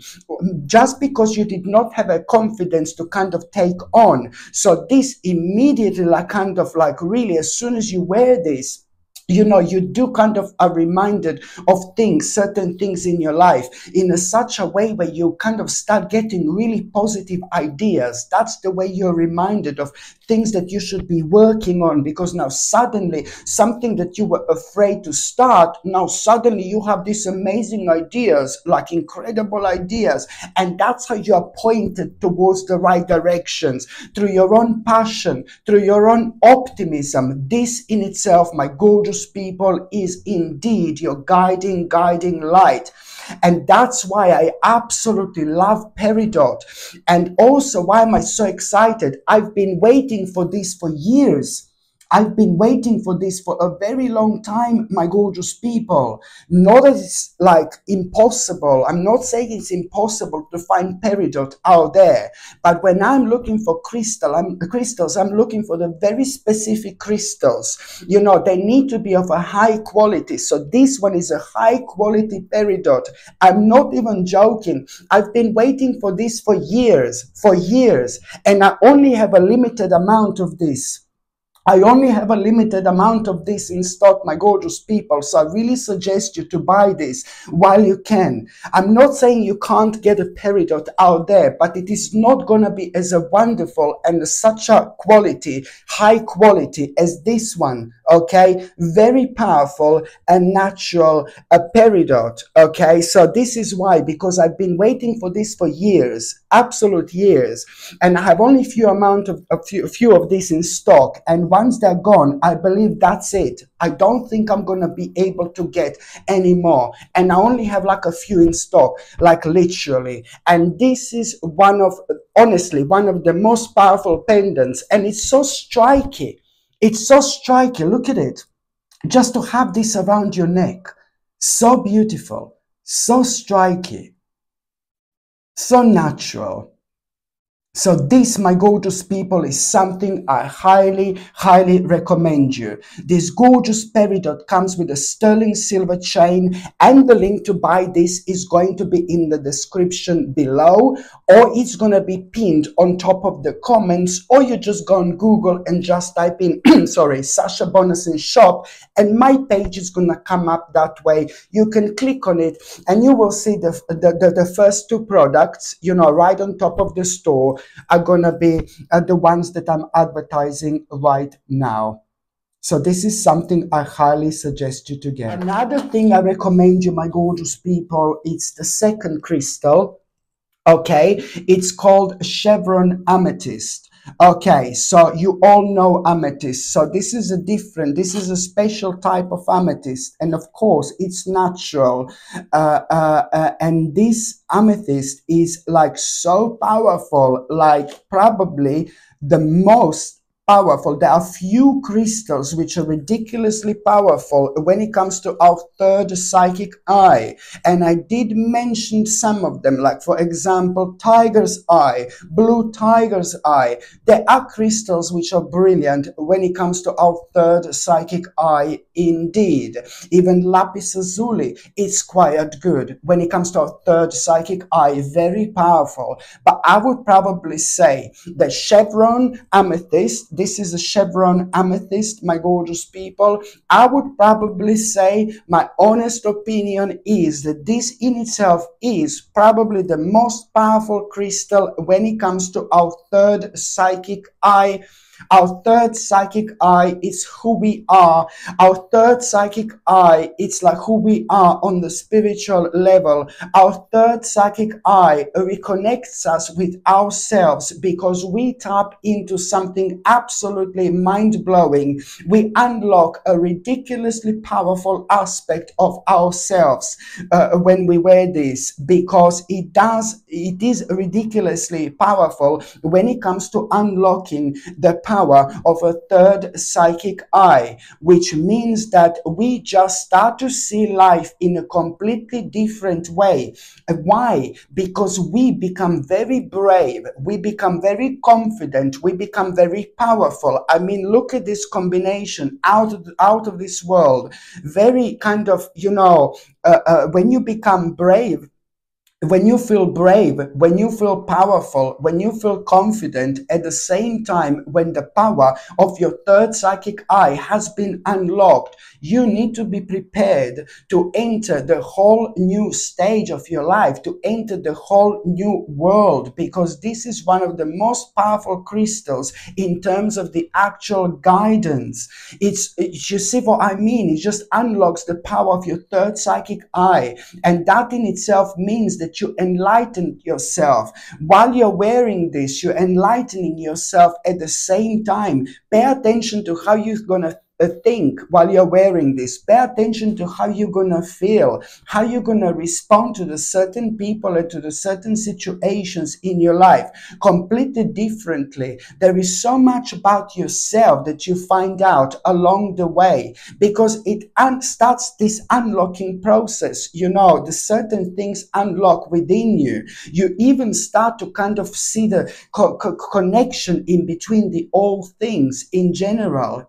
just because you did not have a confidence to kind of take on. So this immediately, like, kind of like, really, as soon as you wear this, you know, you do kind of are reminded of things, certain things in your life, in such a way where you kind of start getting really positive ideas. That's the way you're reminded of things that you should be working on, because now suddenly something that you were afraid to start, now suddenly you have these amazing ideas, like incredible ideas, and that's how you are pointed towards the right directions, through your own passion, through your own optimism. This in itself, my gorgeous people, is indeed your guiding light. And that's why I absolutely love peridot. And also, why am I so excited? I've been waiting for this for years. I've been waiting for this for a very long time, my gorgeous people. Not that it's like impossible. I'm not saying it's impossible to find peridot out there. But when I'm looking for crystals, I'm looking for the very specific crystals. You know, they need to be of a high quality. So this one is a high quality peridot. I'm not even joking. I've been waiting for this for years, and I only have a limited amount of this. I only have a limited amount of this in stock, my gorgeous people. So I really suggest you to buy this while you can. I'm not saying you can't get a peridot out there, but it is not going to be as a wonderful and such a quality, high quality as this one. Okay, very powerful and natural peridot. Okay, so this is why, because I've been waiting for this for years, absolute years, and I have only a few of these in stock. And once they're gone, I believe that's it. I don't think I'm gonna be able to get any more. And I only have like a few in stock, like literally. And this is honestly, one of the most powerful pendants, and it's so striking. It's so striking. Look at it. Just to have this around your neck. So beautiful. So striking. So natural. So this, my gorgeous people, is something I highly recommend you. This gorgeous peridot comes with a sterling silver chain, and the link to buy this is going to be in the description below, or it's going to be pinned on top of the comments, or you just go on Google and just type in sorry, Sasha Bonasin shop, and my page is going to come up that way. You can click on it and you will see the first two products, you know, right on top of the store, are gonna be the ones that I'm advertising right now. So this is something I highly suggest you to get. Another thing I recommend you, my gorgeous people, it's the second crystal. Okay, it's called Chevron Amethyst. Okay, so you all know amethyst. So this is a special type of amethyst, and of course it's natural. And this amethyst is like so powerful, like probably the most powerful. There are few crystals which are ridiculously powerful when it comes to our third psychic eye. And I did mention some of them, like for example, tiger's eye, blue tiger's eye. There are crystals which are brilliant when it comes to our third psychic eye indeed. Even lapis lazuli is quite good when it comes to our third psychic eye, very powerful. But I would probably say the chevron amethyst, This is a chevron amethyst, my gorgeous people. I would probably say, my honest opinion is that this in itself is probably the most powerful crystal when it comes to our third psychic eye. Our third psychic eye is who we are. Our third psychic eye, it's like who we are on the spiritual level. Our third psychic eye reconnects us with ourselves because we tap into something absolutely mind-blowing. We unlock a ridiculously powerful aspect of ourselves when we wear this, because it is ridiculously powerful when it comes to unlocking the power of a third psychic eye, which means that we just start to see life in a completely different way. Why? Because we become very brave, we become very confident, we become very powerful. I mean, look at this combination, out of this world. Very kind of, when you become brave, when you feel brave, when you feel powerful, when you feel confident, at the same time, when the power of your third psychic eye has been unlocked, you need to be prepared to enter the whole new stage of your life, to enter the whole new world, because this is one of the most powerful crystals in terms of the actual guidance. You see what I mean? It just unlocks the power of your third psychic eye, and that in itself means that you enlighten yourself. While you're wearing this, you're enlightening yourself at the same time. Pay attention to how you're gonna think while you're wearing this. Pay attention to how you're gonna feel, how you're gonna respond to the certain people and to the certain situations in your life completely differently. There is so much about yourself that you find out along the way, because it starts this unlocking process. The certain things unlock within you. You even start to kind of see the connection in between the all things in general,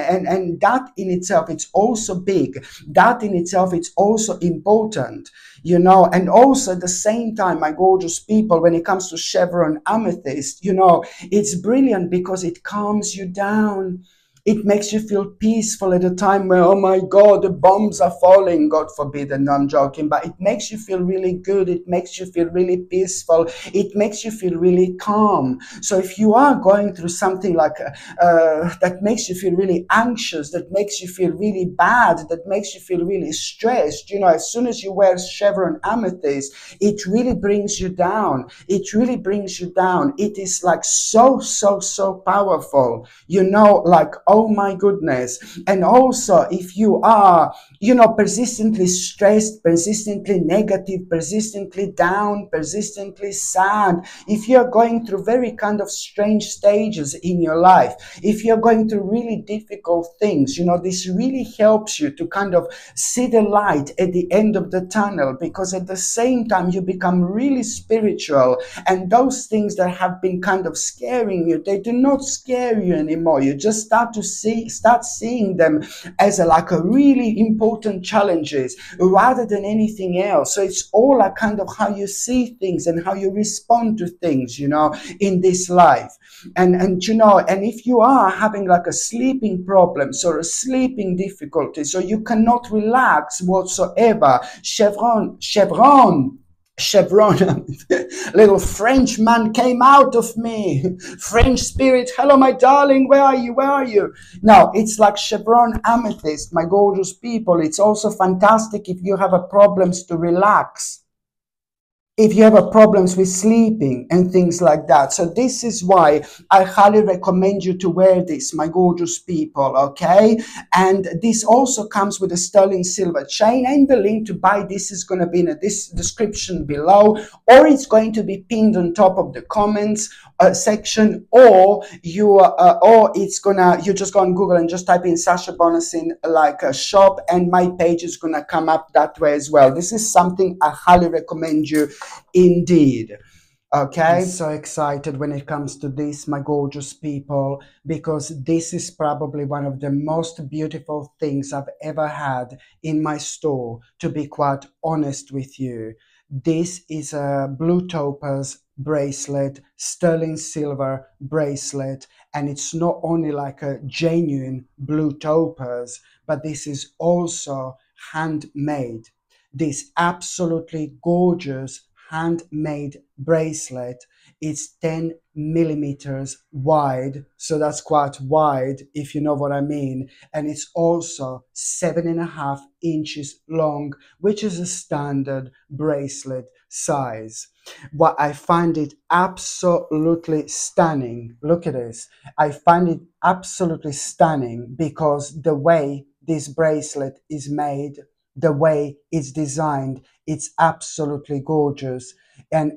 and that in itself, it's also big. That in itself, it's also important, and also at the same time, my gorgeous people, when it comes to chevron amethyst, it's brilliant because it calms you down. It makes you feel peaceful at a time where, oh my God, the bombs are falling. God forbid, and no, I'm joking, but it makes you feel really good. It makes you feel really peaceful. It makes you feel really calm. So if you are going through something like that makes you feel really anxious, that makes you feel really bad, that makes you feel really stressed, as soon as you wear chevron amethyst, it really brings you down. It really brings you down. It is like so powerful, like, oh my goodness. And also, if you are, persistently stressed, persistently negative, persistently down, persistently sad, if you're going through very kind of strange stages in your life, if you're going through really difficult things, this really helps you to kind of see the light at the end of the tunnel, because at the same time you become really spiritual, and those things that have been kind of scaring you, they do not scare you anymore. You just start seeing them as like a really important challenges rather than anything else. So it's all like kind of how you see things and how you respond to things, in this life. And if you are having like a sleeping problems or a sleeping difficulty, so you cannot relax whatsoever, chevron, little French man came out of me. French spirit, hello my darling, where are you? Now, it's like chevron amethyst, my gorgeous people. It's also fantastic if you have a problems to relax, if you have a problems with sleeping and things like that. So this is why I highly recommend you to wear this, my gorgeous people, okay? And this also comes with a sterling silver chain, and the link to buy this is going to be in this description below, or it's going to be pinned on top of the comments section, or you just go on Google and just type in Sasha Bonasin like a shop, and my page is gonna come up that way as well. This is something I highly recommend you indeed. Okay, I'm so excited when it comes to this, my gorgeous people, because this is probably one of the most beautiful things I've ever had in my store, to be quite honest with you. This is a blue topaz bracelet, sterling silver bracelet, and it's not only like a genuine blue topaz, but this is also handmade. This absolutely gorgeous handmade bracelet is 10 millimeters wide, so that's quite wide if you know what I mean, and it's also 7.5 inches long, which is a standard bracelet size. What I find it absolutely stunning, look at this, I find it absolutely stunning because the way this bracelet is made, the way it's designed, it's absolutely gorgeous. And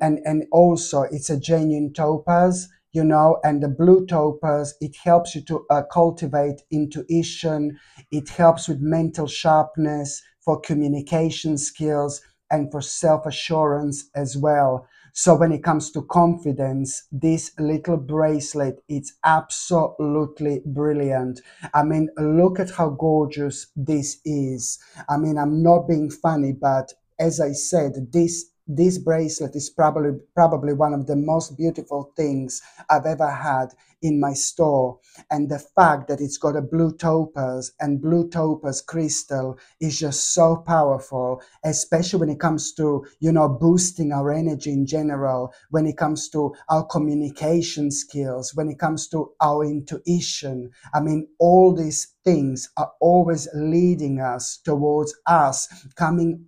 also it's a genuine topaz, you know, and the blue topaz, it helps you to cultivate intuition, it helps with mental sharpness, for communication skills, and for self-assurance as well. So when it comes to confidence, this little bracelet, it's absolutely brilliant. I mean, look at how gorgeous this is. I mean, I'm not being funny, but as I said, this bracelet is probably one of the most beautiful things I've ever had in my store. And the fact that it's got a blue topaz and blue topaz crystal is just so powerful, especially when it comes to, you know, boosting our energy in general, when it comes to our communication skills, when it comes to our intuition. I mean, all these things are always leading us towards us coming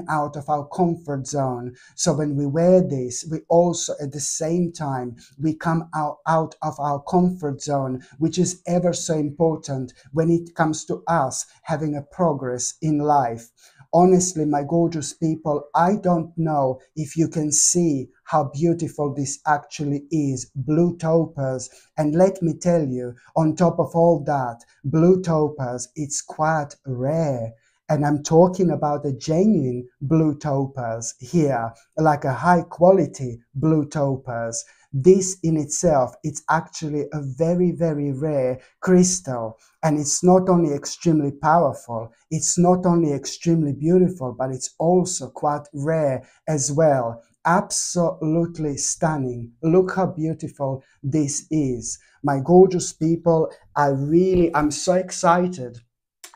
out of our comfort zone. So when we wear this, we also at the same time we come out of our comfort zone, which is ever so important when it comes to us having a progress in life. Honestly, my gorgeous people, I don't know if you can see how beautiful this actually is, blue topaz. And let me tell you, on top of all that, blue topaz, it's quite rare. And I'm talking about a genuine blue topaz here, like a high quality blue topaz. This in itself, it's actually a very, very rare crystal. And it's not only extremely powerful, it's not only extremely beautiful, but it's also quite rare as well. Absolutely stunning. Look how beautiful this is. My gorgeous people, I'm so excited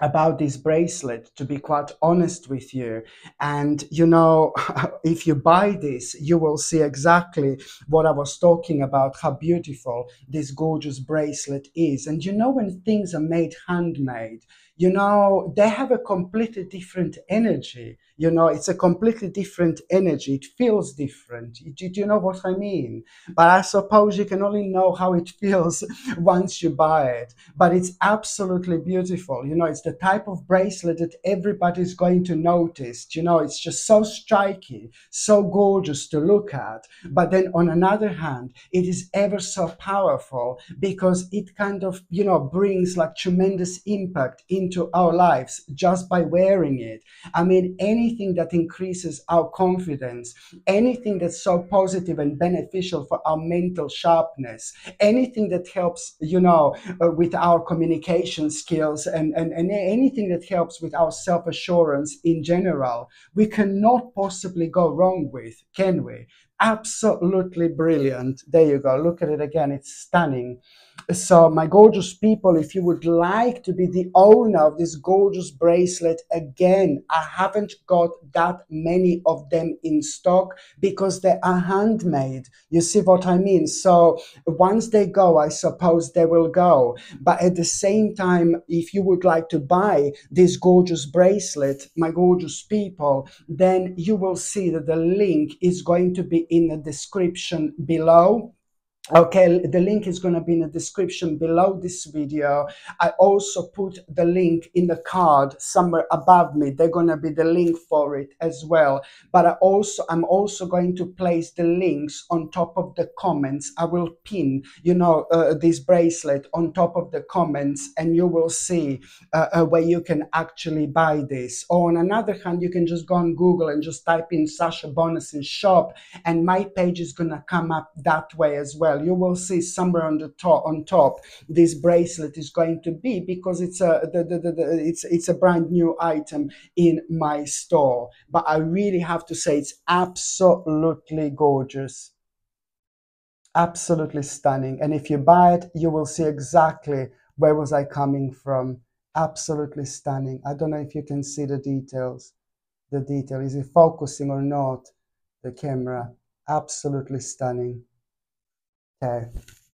about this bracelet, to be quite honest with you. And you know, if you buy this, you will see exactly what I was talking about, how beautiful this gorgeous bracelet is. And you know, when things are made handmade, you know, they have a completely different energy. You know, it's a completely different energy, it feels different. Do you know what I mean? But I suppose you can only know how it feels once you buy it. But it's absolutely beautiful. You know, it's the type of bracelet that everybody's going to notice. You know, it's just so striking, so gorgeous to look at. But then on another hand, it is ever so powerful because it kind of, you know, brings like tremendous impact into our lives just by wearing it. I mean, anything that increases our confidence, anything that's so positive and beneficial for our mental sharpness, anything that helps, you know, with our communication skills, and anything that helps with our self-assurance in general, we cannot possibly go wrong with, can we? Absolutely brilliant. There you go. Look at it again. It's stunning. So, my gorgeous people, if you would like to be the owner of this gorgeous bracelet, again, I haven't got that many of them in stock because they are handmade. You see what I mean? So, once they go, I suppose they will go. But at the same time, if you would like to buy this gorgeous bracelet, my gorgeous people, then you will see that the link is going to be in the description below. Okay, the link is going to be in the description below this video. I also put the link in the card somewhere above me. They're going to be the link for it as well. But I'm also going to place the links on top of the comments. I will pin, you know, this bracelet on top of the comments, and you will see where you can actually buy this. Or on another hand, you can just go on Google and just type in Sasha Bonasin shop, and my page is going to come up that way as well. well. You will see somewhere on the top, this bracelet is going to be, because it's it's a brand new item in my store. But I really have to say, it's absolutely gorgeous, absolutely stunning. And if you buy it, you will see exactly where was I coming from. Absolutely stunning. I don't know if you can see the details. The detail, is it focusing or not, the camera? Absolutely stunning. Okay,